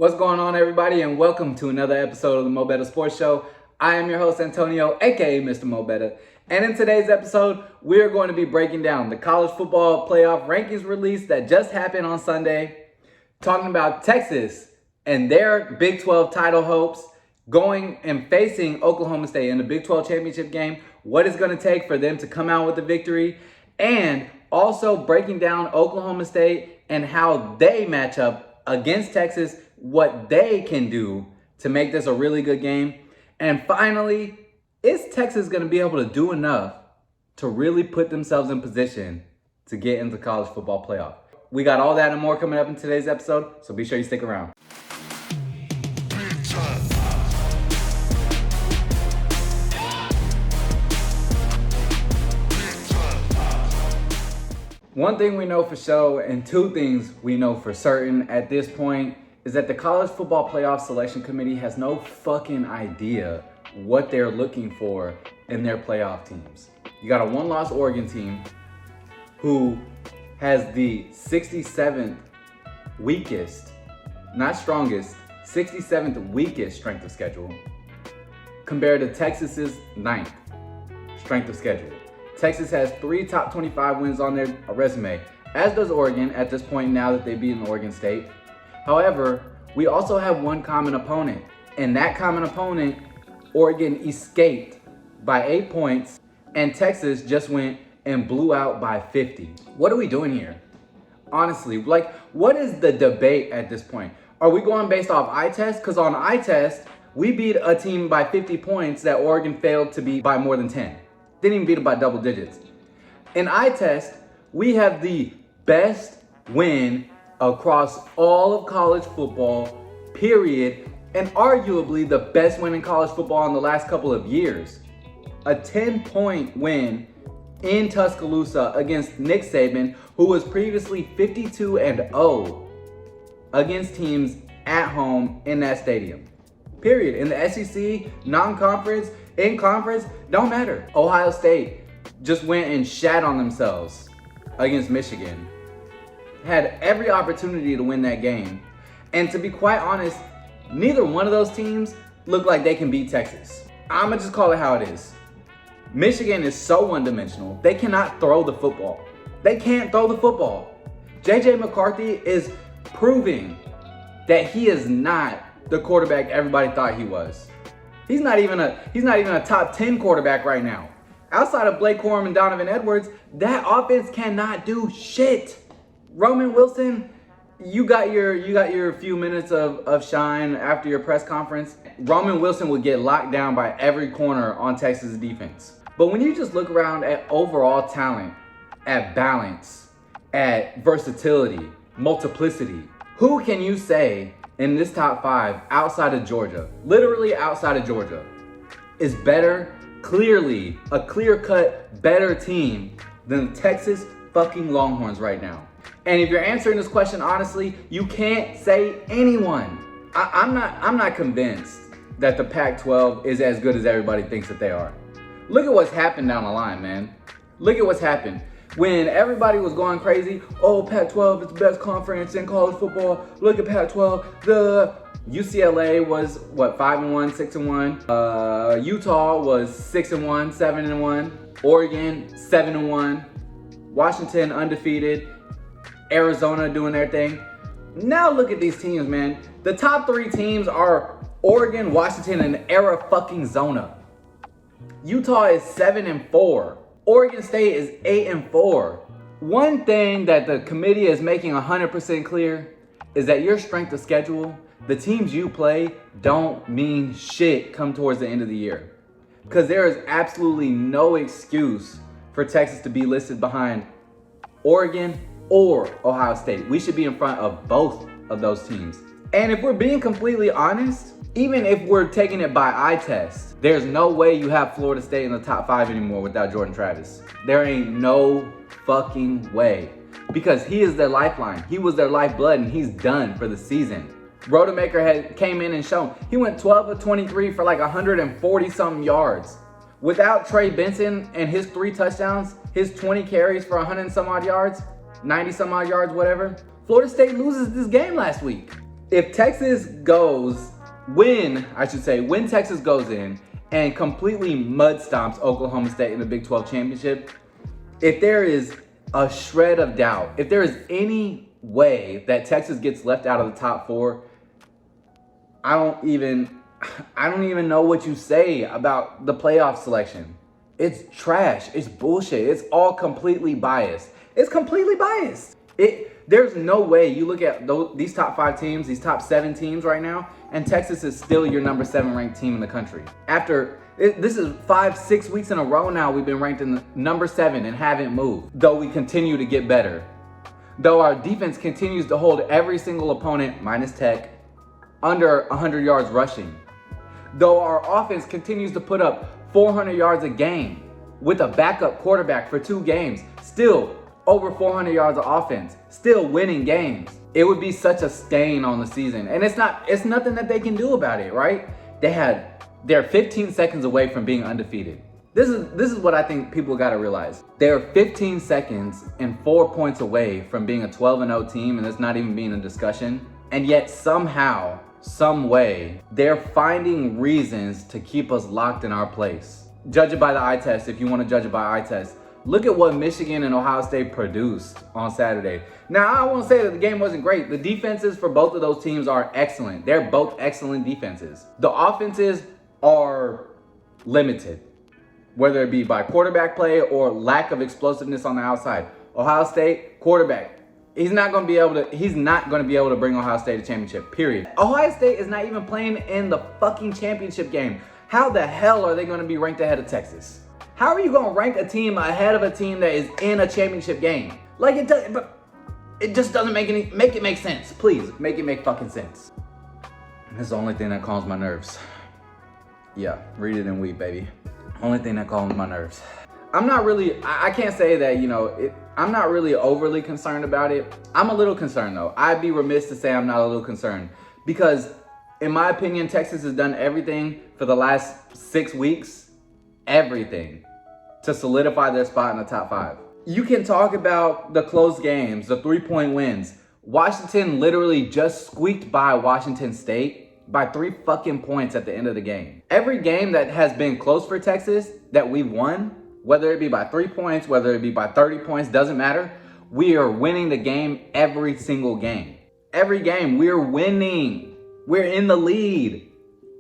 What's going on, everybody, and welcome to another episode of the MrMoBetta Sports Show. I am your host, Antonio, aka MrMoBetta, and in today's episode, we're going to be breaking down the college football playoff rankings release that just happened on Sunday, talking about Texas and their Big 12 title hopes, going and facing Oklahoma State in the Big 12 championship game, what it's going to take for them to come out with a victory, and also breaking down Oklahoma State and how they match up against Texas, what they can do to make this a really good game. And finally, is Texas going to be able to do enough to really put themselves in position to get into the college football playoff? We got all that and more coming up in today's episode, so be sure you stick around. One thing we know for sure, and two things we know for certain at this point, is that the College Football Playoff Selection Committee has no fucking idea what they're looking for in their playoff teams. You got a one-loss Oregon team who has the 67th weakest, not strongest, 67th weakest strength of schedule compared to Texas's 9th strength of schedule. Texas has 3 top 25 wins on their resume, as does Oregon at this point now that they've beaten Oregon State. However, we also have one common opponent, and that common opponent, Oregon, escaped by 8 points, and Texas just went and blew out by 50. What are we doing here? Honestly, what is the debate at this point? Are we going based off eye test? Because on eye test, we beat a team by 50 points that Oregon failed to beat by more than 10. Didn't even beat them by double digits. In eye test, we have the best win across all of college football, period, and arguably the best win in college football in the last couple of years. A 10-point win in Tuscaloosa against Nick Saban, who was previously 52-0 against teams at home in that stadium. Period. In the SEC, non-conference, in conference, don't matter. Ohio State just went and shat on themselves against Michigan. Had every opportunity to win that game. And to be quite honest, neither one of those teams look like they can beat Texas. I'm gonna just call it how it is. Michigan is so one-dimensional. They cannot throw the football. They can't throw the football. J.J. McCarthy is proving that he is not the quarterback everybody thought he was. He's not even a top 10 quarterback right now. Outside of Blake Corum and Donovan Edwards, that offense cannot do shit. Roman Wilson, you got your few minutes of shine after your press conference. Roman Wilson would get locked down by every corner on Texas defense. But when you just look around at overall talent, at balance, at versatility, multiplicity, who can you say in this top 5 outside of Georgia, literally outside of Georgia, is better, clearly a clear-cut better team than the Texas fucking Longhorns right now? And if you're answering this question honestly, you can't say anyone. I'm not convinced that the Pac-12 is as good as everybody thinks that they are. Look at what's happened down the line, man. Look at what's happened. When everybody was going crazy, oh, Pac-12 is the best conference in college football. Look at Pac-12. The UCLA was, 5-1, 6-1. Utah was 6-1, 7-1. Oregon, 7-1. Washington, undefeated. Arizona doing their thing. Now look at these teams, man. The top 3 teams are Oregon, Washington, and Arizona. Utah is 7-4. Oregon State is 8-4. One thing that the committee is making 100% clear is that your strength of schedule, the teams you play, don't mean shit come towards the end of the year. Because there is absolutely no excuse for Texas to be listed behind Oregon or Ohio State. We should be in front of both of those teams. And if we're being completely honest, even if we're taking it by eye test, there's no way you have Florida State in the top 5 anymore without Jordan Travis. There ain't no fucking way. Because he is their lifeline. He was their lifeblood, and he's done for the season. Rodemaker came in and shown. He went 12 of 23 for like 140 something yards. Without Trey Benson and his 3 touchdowns, his 20 carries for 100 and some odd yards, 90 some odd yards, whatever, Florida State loses this game last week. If Texas goes, when Texas goes in and completely mud stomps Oklahoma State in the Big 12 championship, if there is a shred of doubt, if there is any way that Texas gets left out of the top 4, I don't even know what you say about the playoff selection. It's trash. It's bullshit. It's all completely biased. It's completely biased. There's no way you look at these top 5 teams, these top 7 teams right now, and Texas is still your number 7 ranked team in the country. This is 5-6 weeks in a row now we've been ranked in the number 7 and haven't moved, though we continue to get better. Though our defense continues to hold every single opponent, minus Tech, under 100 yards rushing. Though our offense continues to put up 400 yards a game with a backup quarterback for 2 games, still over 400 yards of offense, still winning games. It would be such a stain on the season. And it's nothing that they can do about it, right? They're 15 seconds away from being undefeated. This is what I think people gotta realize. They're 15 seconds and 4 points away from being a 12-0 team, and it's not even being a discussion. And yet somehow, some way, they're finding reasons to keep us locked in our place. Judge it by the eye test if you want to judge it by eye test. Look at what Michigan and Ohio State produced on Saturday. Now, I won't say that the game wasn't great. The defenses for both of those teams are excellent. They're both excellent defenses. The offenses are limited, whether it be by quarterback play or lack of explosiveness on the outside. Ohio State, quarterback. He's not going to be able to bring Ohio State a championship, period. Ohio State is not even playing in the fucking championship game. How the hell are they going to be ranked ahead of Texas? How are you going to rank a team ahead of a team that is in a championship game? Like, it just doesn't make it make sense. Please, make it make fucking sense. That's the only thing that calms my nerves. Yeah, read it and weep, baby. Only thing that calms my nerves. I can't say that, I'm not really overly concerned about it. I'm a little concerned though. I'd be remiss to say I'm not a little concerned because in my opinion, Texas has done everything for the last 6 weeks, everything to solidify their spot in the top 5. You can talk about the close games, the 3-point wins. Washington literally just squeaked by Washington State by 3 fucking points at the end of the game. Every game that has been close for Texas that we've won, whether it be by 3 points, whether it be by 30 points, doesn't matter. We are winning the game every single game. Every game, we're winning. We're in the lead.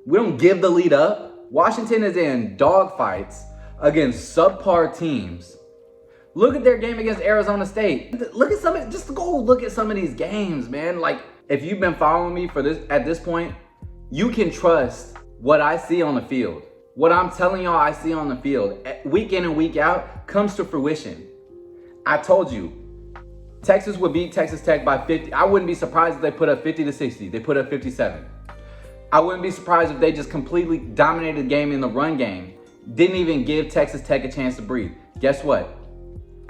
We don't give the lead up. Washington is in dogfights against subpar teams. Look at their game against Arizona State. Just go look at some of these games, man. Like, if you've been following me at this point, you can trust what I see on the field. What I'm telling y'all I see on the field, week in and week out, comes to fruition. I told you, Texas would beat Texas Tech by 50. I wouldn't be surprised if they put up 50-60. They put up 57. I wouldn't be surprised if they just completely dominated the game in the run game. Didn't even give Texas Tech a chance to breathe. Guess what?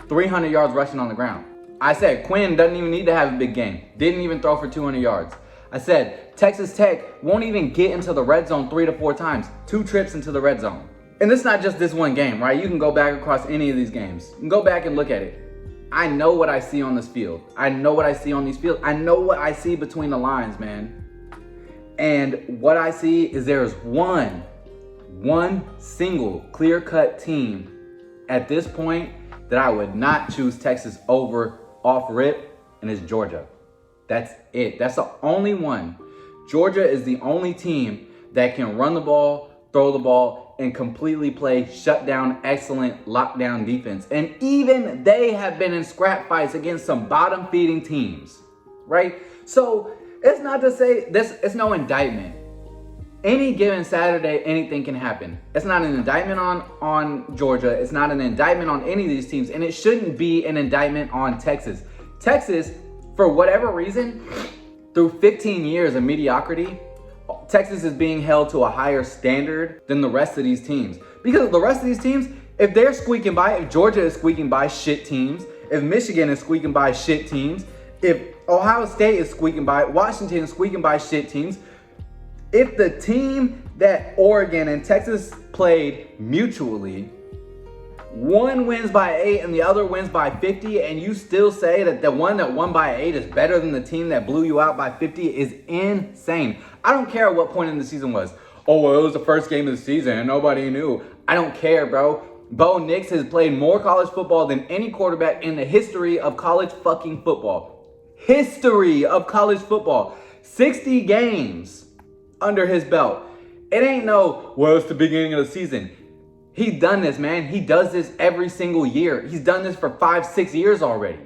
300 yards rushing on the ground. I said Quinn doesn't even need to have a big game. Didn't even throw for 200 yards. I said Texas Tech won't even get into the red zone 3 to 4 times. 2 trips into the red zone. And it's not just this one game, right? You can go back across any of these games. You can go back and look at it. I know what I see on this field. I know what I see on these fields. I know what I see between the lines, man. And what I see is there's one single clear-cut team at this point that I would not choose Texas over off rip, and it's Georgia. That's it. That's the only one. Georgia is the only team that can run the ball, throw the ball, and completely play shutdown, excellent lockdown defense. And even they have been in scrap fights against some bottom-feeding teams, right? So it's not to say this. It's no indictment. Any given Saturday, anything can happen. It's not an indictment on Georgia. It's not an indictment on any of these teams, and it shouldn't be an indictment on Texas. Texas, for whatever reason, through 15 years of mediocrity, Texas is being held to a higher standard than the rest of these teams. Because the rest of these teams, if they're squeaking by, if Georgia is squeaking by shit teams, if Michigan is squeaking by shit teams, if Ohio State is squeaking by, Washington is squeaking by shit teams, if the team that Oregon and Texas played mutually One wins by 8 and the other wins by 50, and you still say that the one that won by 8 is better than the team that blew you out by 50 is insane. I don't care what point in the season was. Oh, well, it was the first game of the season and nobody knew. I don't care, bro. Bo Nix has played more college football than any quarterback in the history of college fucking football. History of college football. 60 games under his belt. It ain't no, well, it's the beginning of the season. He's done this, man. He does this every single year. He's done this for 5-6 years already.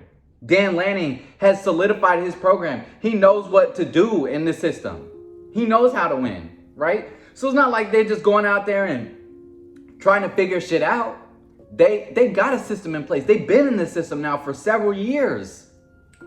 Dan Lanning has solidified his program. He knows what to do in the system. He knows how to win, right? So it's not like they're just going out there and trying to figure shit out. They got a system in place. They've been in this system now for several years.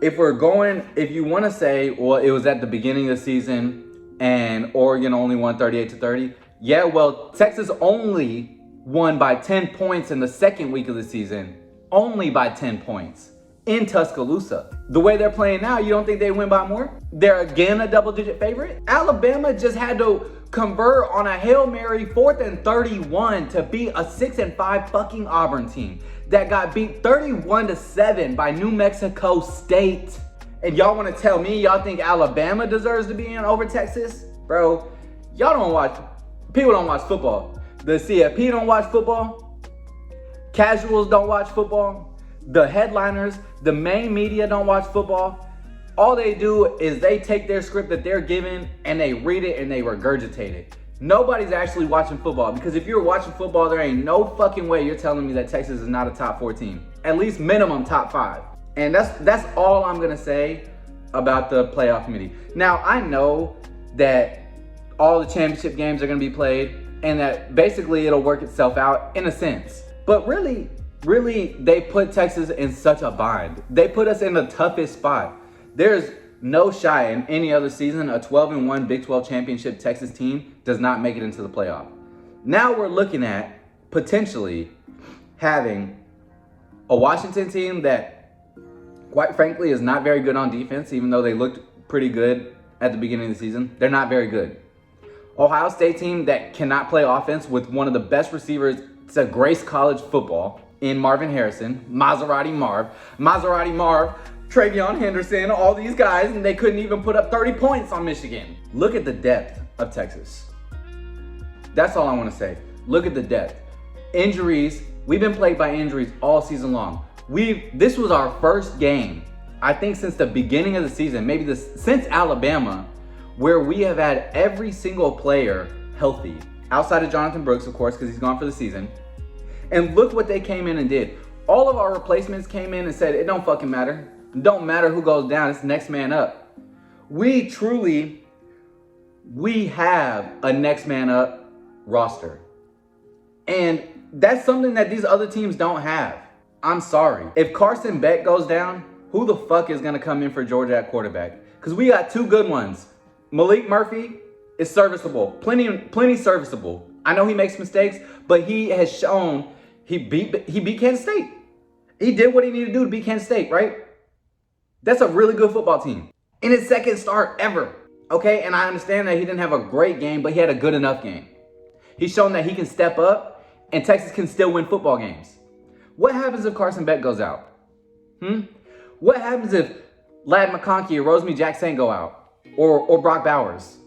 If you want to say, well, it was at the beginning of the season and Oregon only won 38-30. Yeah, well, Texas only won by 10 points in the second week of the season. Only by 10 points in Tuscaloosa. The way they're playing now, you don't think they win by more? They're again a double-digit favorite. Alabama just had to convert on a Hail Mary 4th and 31 to beat a 6-5 fucking Auburn team that got beat 31-7 by New Mexico State. And y'all want to tell me y'all think Alabama deserves to be in over Texas? Bro, people don't watch football. The CFP don't watch football. Casuals don't watch football. The headliners, the main media don't watch football. All they do is they take their script that they're given and they read it and they regurgitate it. Nobody's actually watching football, because if you're watching football, there ain't no fucking way you're telling me that Texas is not a top 4 team. At least minimum top 5. And that's all I'm gonna say about the playoff committee. Now, I know that all the championship games are gonna be played and that basically it'll work itself out in a sense. But really, they put Texas in such a bind. They put us in the toughest spot. There's no shot in any other season a 12-1 Big 12 championship Texas team does not make it into the playoff. Now we're looking at potentially having a Washington team that, quite frankly, is not very good on defense, even though they looked pretty good at the beginning of the season. They're not very good. Ohio State team that cannot play offense with one of the best receivers to grace college football in Marvin Harrison, Maserati Marv, Travion Henderson, all these guys, and they couldn't even put up 30 points on Michigan. Look at the depth of Texas. That's all I want to say. Look at the depth. Injuries, we've been plagued by injuries all season long. This was our first game, I think, since the beginning of the season, since Alabama, where we have had every single player healthy, outside of Jonathan Brooks, of course, because he's gone for the season. And look what they came in and did. All of our replacements came in and said, it don't fucking matter. It don't matter who goes down, it's next man up. We have a next man up roster. And that's something that these other teams don't have. I'm sorry. If Carson Beck goes down, who the fuck is gonna come in for Georgia at quarterback? Because we got two good ones. Malik Murphy is serviceable, plenty serviceable. I know he makes mistakes, but he has shown he beat Kansas State. He did what he needed to do to beat Kansas State, right? That's a really good football team. In his second start ever, okay? And I understand that he didn't have a great game, but he had a good enough game. He's shown that he can step up, and Texas can still win football games. What happens if Carson Beck goes out? What happens if Ladd McConkey or Rosemy-Jacksaint go out? Or Brock Bowers?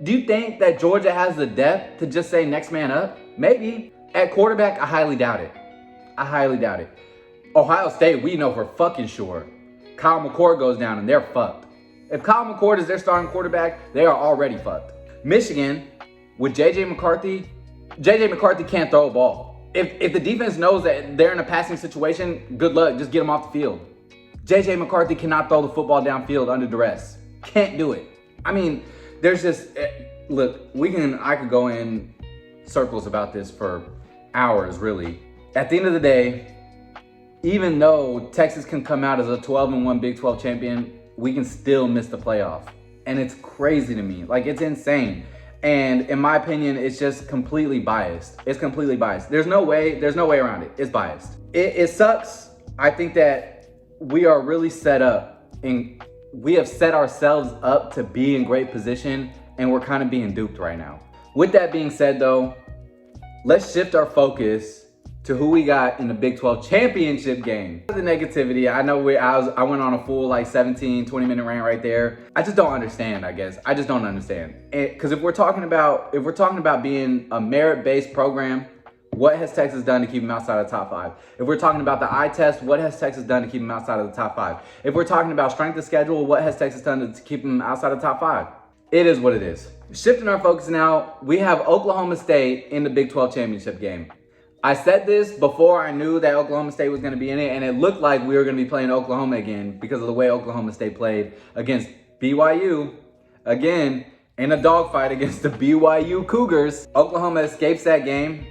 Do you think that Georgia has the depth to just say next man up? Maybe. At quarterback, I highly doubt it. Ohio State, we know for fucking sure. Kyle McCord goes down and they're fucked. If Kyle McCord is their starting quarterback, they are already fucked. Michigan, with JJ McCarthy can't throw a ball. If the defense knows that they're in a passing situation, good luck, just get them off the field. JJ McCarthy cannot throw the football downfield under duress. Can't do it. I mean, there's just, look, I could go in circles about this for hours, really. At the end of the day, even though Texas can come out as a 12-1 Big 12 champion, we can still miss the playoff. And it's crazy to me. Like, it's insane. And in my opinion, it's just completely biased. It's completely biased. There's no way around it. It's biased. It sucks. I think that we are really set up, and we have set ourselves up to be in great position, and we're kind of being duped right now. With that being said though, let's shift our focus to who we got in the Big 12 championship game. The negativity, I know I went on a full like 17, 20-minute rant right there. I just don't understand, I guess. I just don't understand. Because if we're talking about being a merit-based program, what has Texas done to keep them outside of the top 5? If we're talking about the eye test, what has Texas done to keep them outside of the top 5? If we're talking about strength of schedule, what has Texas done to keep them outside of the top 5? It is what it is. Shifting our focus now, we have Oklahoma State in the Big 12 championship game. I said this before I knew that Oklahoma State was going to be in it, and it looked like we were going to be playing Oklahoma again because of the way Oklahoma State played against BYU, again, in a dogfight against the BYU Cougars. Oklahoma escapes that game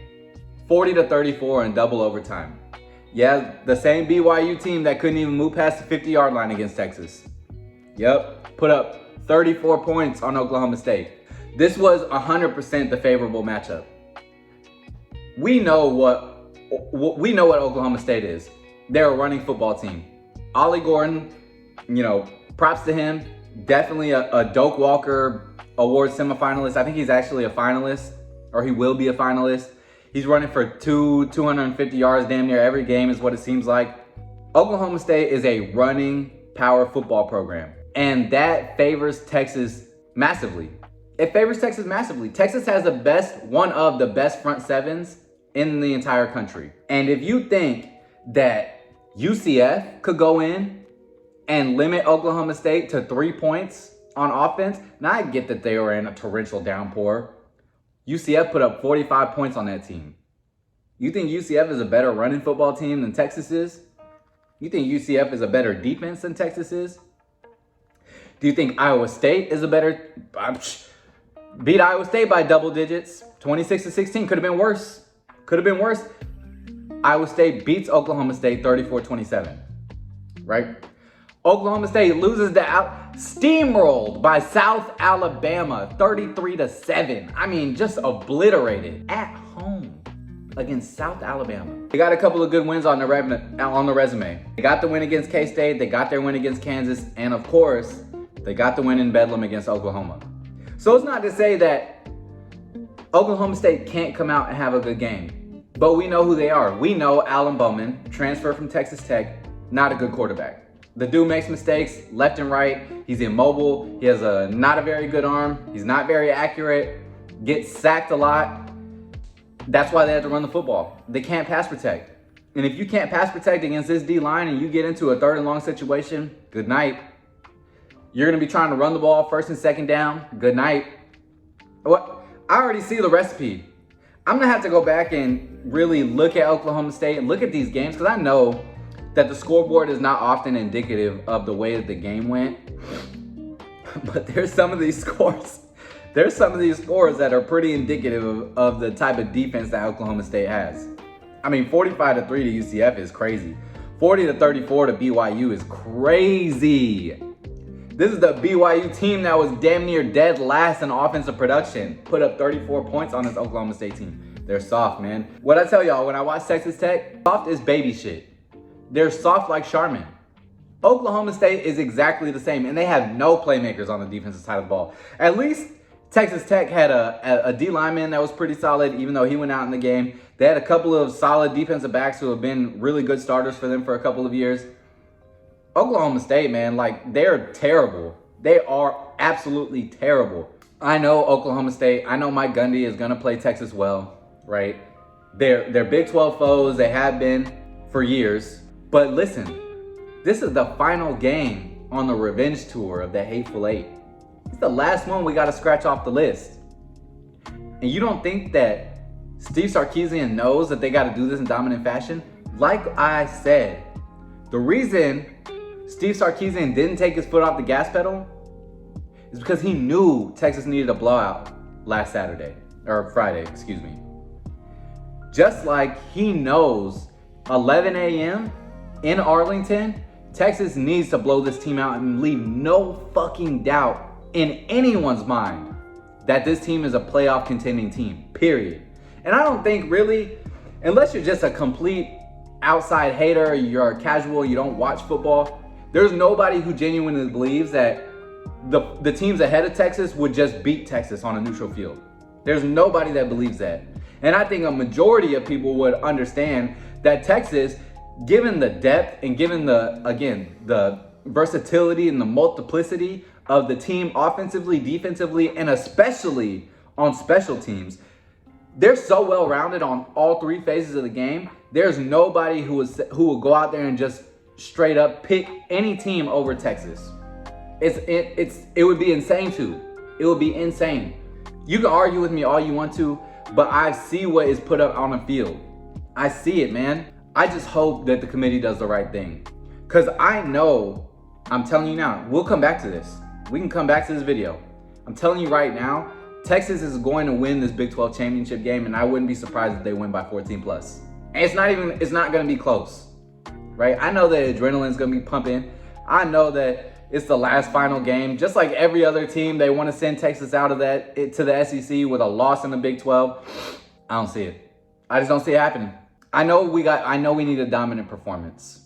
40-34 in double overtime. Yeah, the same BYU team that couldn't even move past the 50-yard line against Texas. Yep, put up 34 points on Oklahoma State. This was 100% the favorable matchup. We know what Oklahoma State is. They're a running football team. Ollie Gordon, props to him. Definitely a Doak Walker Award semifinalist. I think he's actually a finalist, or he will be a finalist. He's running for 250 yards damn near every game is what it seems like. Oklahoma State is a running power football program, and that favors Texas massively. It favors Texas massively. Texas has one of the best front sevens in the entire country. And if you think that UCF could go in and limit Oklahoma State to 3 points on offense, now I get that they were in a torrential downpour. UCF put up 45 points on that team. You think UCF is a better running football team than Texas is? You think UCF is a better defense than Texas is? Do you think Iowa State is a better... beat Iowa State by double digits, 26-16, could have been worse. Could have been worse. Iowa State beats Oklahoma State 34-27, right? Oklahoma State loses steamrolled by South Alabama 33-7. I mean, just obliterated at home against South Alabama. They got a couple of good wins on the resume. They got the win against K-State, they got their win against Kansas, and of course, they got the win in Bedlam against Oklahoma. So it's not to say that Oklahoma State can't come out and have a good game, but we know who they are. We know Alan Bowman, transfer from Texas Tech, not a good quarterback. The dude makes mistakes left and right. He's immobile. He has not a very good arm. He's not very accurate. Gets sacked a lot. That's why they have to run the football. They can't pass protect. And if you can't pass protect against this D-line and you get into a 3rd and long situation, good night. You're going to be trying to run the ball 1st and 2nd down, good night. What? I already see the recipe. I'm going to have to go back and really look at Oklahoma State and look at these games because I know that the scoreboard is not often indicative of the way that the game went. But there's some of these scores. There's some of these scores that are pretty indicative of the type of defense that Oklahoma State has. I mean, 45-3 to UCF is crazy. 40-34 to BYU is crazy. This is the BYU team that was damn near dead last in offensive production. Put up 34 points on this Oklahoma State team. They're soft, man. What I tell y'all, when I watch Texas Tech, soft is baby shit. They're soft like Charmin. Oklahoma State is exactly the same, and they have no playmakers on the defensive side of the ball. At least Texas Tech had a D lineman that was pretty solid, even though he went out in the game. They had a couple of solid defensive backs who have been really good starters for them for a couple of years. Oklahoma State, man, they're terrible. They are absolutely terrible. I know Oklahoma State, I know Mike Gundy is going to play Texas well, right? They're Big 12 foes. They have been for years. But listen, this is the final game on the revenge tour of the Hateful Eight. It's the last one we got to scratch off the list. And you don't think that Steve Sarkisian knows that they got to do this in dominant fashion? Like I said, the reason Steve Sarkisian didn't take his foot off the gas pedal is because he knew Texas needed a blowout last Friday, excuse me. Just like he knows 11 a.m. in Arlington, Texas needs to blow this team out and leave no fucking doubt in anyone's mind that this team is a playoff contending team, period. And I don't think really, unless you're just a complete outside hater, you're a casual, you don't watch football, there's nobody who genuinely believes that the teams ahead of Texas would just beat Texas on a neutral field. There's nobody that believes that. And I think a majority of people would understand that Texas, given the depth and given the versatility and the multiplicity of the team offensively, defensively, and especially on special teams, they're so well-rounded on all three phases of the game. There's nobody who will go out there and just straight up pick any team over Texas. It would be insane too. It would be insane. You can argue with me all you want to, but I see what is put up on the field. I see it, man. I just hope that the committee does the right thing. Because I know, I'm telling you now, we'll come back to this. We can come back to this video. I'm telling you right now, Texas is going to win this Big 12 championship game, and I wouldn't be surprised if they win by 14 plus. And it's not going to be close, right? I know that adrenaline's going to be pumping. I know that it's the last final game. Just like every other team, they want to send Texas out of to the SEC with a loss in the Big 12. I don't see it. I just don't see it happening. I know we need a dominant performance.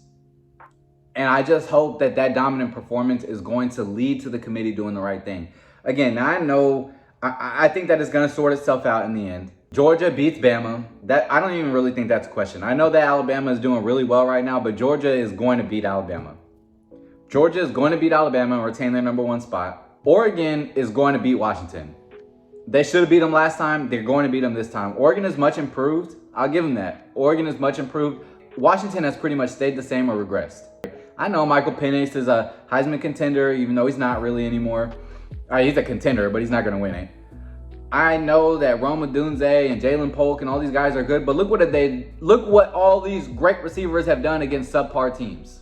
And I just hope that dominant performance is going to lead to the committee doing the right thing. Again, I think that it's going to sort itself out in the end. Georgia beats Bama. I don't even really think that's a question. I know that Alabama is doing really well right now, but Georgia is going to beat Alabama. Georgia is going to beat Alabama and retain their #1 spot. Oregon is going to beat Washington. They should have beat them last time. They're going to beat them this time. Oregon is much improved. I'll give them that. Oregon is much improved. Washington has pretty much stayed the same or regressed. I know Michael Penix is a Heisman contender, even though he's not really anymore. He's a contender, but he's not going to win it. I know that Rome Odunze and Jalen Polk and all these guys are good, but look what all these great receivers have done against subpar teams.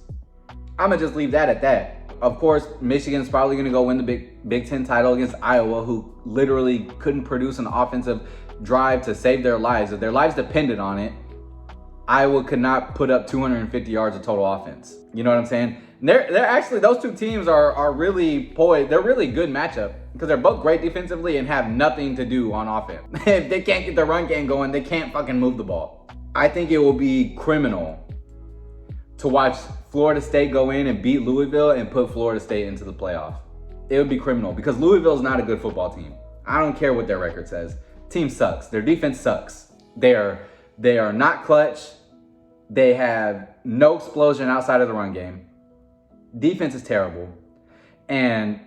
I'm going to just leave that at that. Of course, Michigan's probably going to go win the Big Ten title against Iowa, who literally couldn't produce an offensive drive to save their lives. If their lives depended on it, Iowa could not put up 250 yards of total offense. You know what I'm saying? They're actually, those two teams are really poised. They're really good matchup because they're both great defensively and have nothing to do on offense. If they can't get the run game going, they can't fucking move the ball. I think it will be criminal to watch Florida State go in and beat Louisville and put Florida State into the playoff. It would be criminal because Louisville is not a good football team. I don't care what their record says. Team sucks. Their defense sucks. They are not clutch. They have no explosion outside of the run game. Defense is terrible. And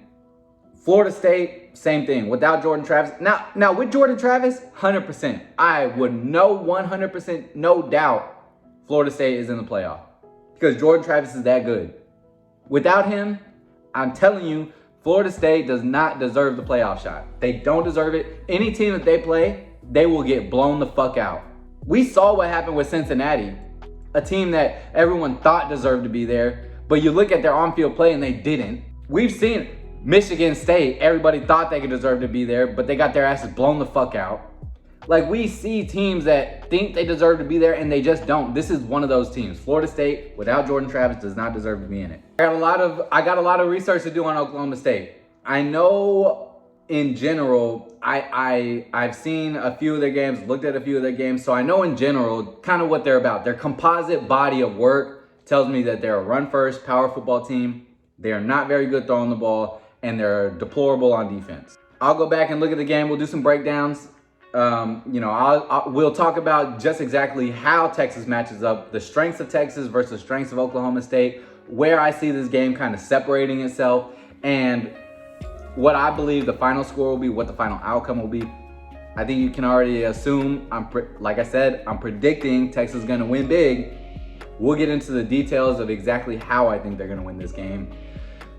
Florida State, same thing. Without Jordan Travis. Now with Jordan Travis, 100%. I would know 100%, no doubt, Florida State is in the playoff. Because Jordan Travis is that good. Without him, I'm telling you, Florida State does not deserve the playoff shot. They don't deserve it. Any team that they play, they will get blown the fuck out. We saw what happened with Cincinnati, a team that everyone thought deserved to be there, but you look at their on-field play and they didn't. We've seen Michigan State, everybody thought they could deserve to be there, but they got their asses blown the fuck out. Like, we see teams that think they deserve to be there and they just don't. This is one of those teams. Florida State, without Jordan Travis, does not deserve to be in it. I got a lot of research to do on Oklahoma State. I know in general, I've seen a few of their games, looked at a few of their games, so I know in general kind of what they're about. Their composite body of work tells me that they're a run-first power football team. They are not very good throwing the ball, and they're deplorable on defense. I'll go back and look at the game. We'll do some breakdowns. We'll talk about just exactly how Texas matches up, the strengths of Texas versus strengths of Oklahoma State, where I see this game kind of separating itself, and what I believe the final score will be, what the final outcome will be. I think you can already assume, like I said, I'm predicting Texas is going to win big. We'll get into the details of exactly how I think they're going to win this game.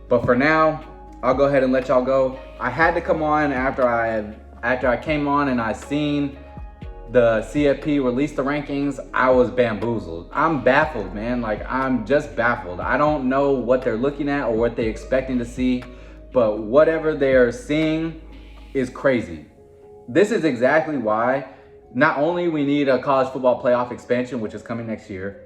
But for now, I'll go ahead and let y'all go. I had to come on after I came on and I seen the CFP release the rankings. I was bamboozled. I'm baffled, man. Like, I'm just baffled. I don't know what they're looking at or what they're expecting to see, but whatever they're seeing is crazy. This is exactly why not only we need a college football playoff expansion, which is coming next year,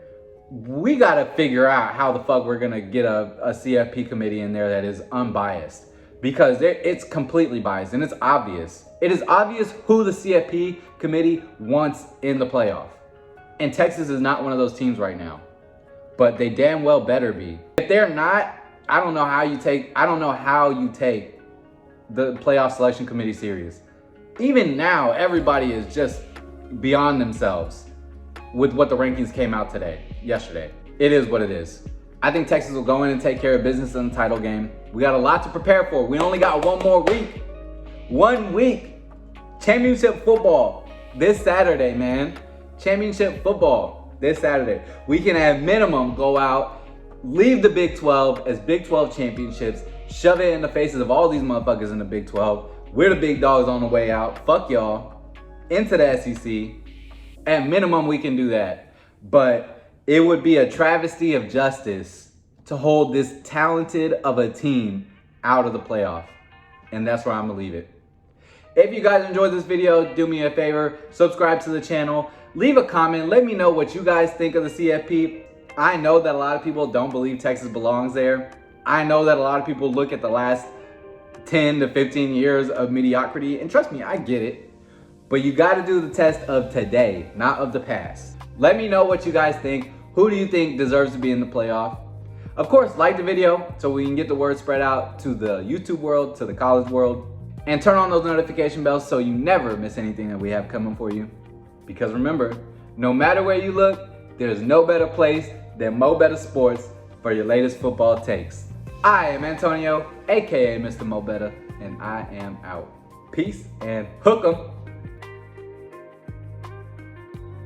we got to figure out how the fuck we're going to get a CFP committee in there that is unbiased, because it's completely biased and it's obvious. It is obvious who the CFP committee wants in the playoff. And Texas is not one of those teams right now, but they damn well better be. If they're not, I don't know how you take the playoff selection committee serious. Even now, everybody is just beyond themselves with what the rankings came out yesterday. It is what it is. I think Texas will go in and take care of business in the title game. We got a lot to prepare for. We only got one more week. 1 week. Championship football this Saturday, man. Championship football this Saturday. We can at minimum go out, leave the Big 12 as Big 12 championships, shove it in the faces of all these motherfuckers in the Big 12. We're the big dogs on the way out. Fuck y'all. Into the SEC. At minimum, we can do that. But it would be a travesty of justice to hold this talented of a team out of the playoff. And that's where I'm gonna leave it. If you guys enjoyed this video, do me a favor, subscribe to the channel, leave a comment, let me know what you guys think of the CFP. I know that a lot of people don't believe Texas belongs there. I know that a lot of people look at the last 10 to 15 years of mediocrity, and trust me, I get it. But you gotta do the test of today, not of the past. Let me know what you guys think. Who do you think deserves to be in the playoff? Of course, like the video so we can get the word spread out to the YouTube world, to the college world. And turn on those notification bells so you never miss anything that we have coming for you. Because remember, no matter where you look, there's no better place than MrMoBetta Sports for your latest football takes. I am Antonio, aka MrMoBetta, and I am out. Peace and hook 'em.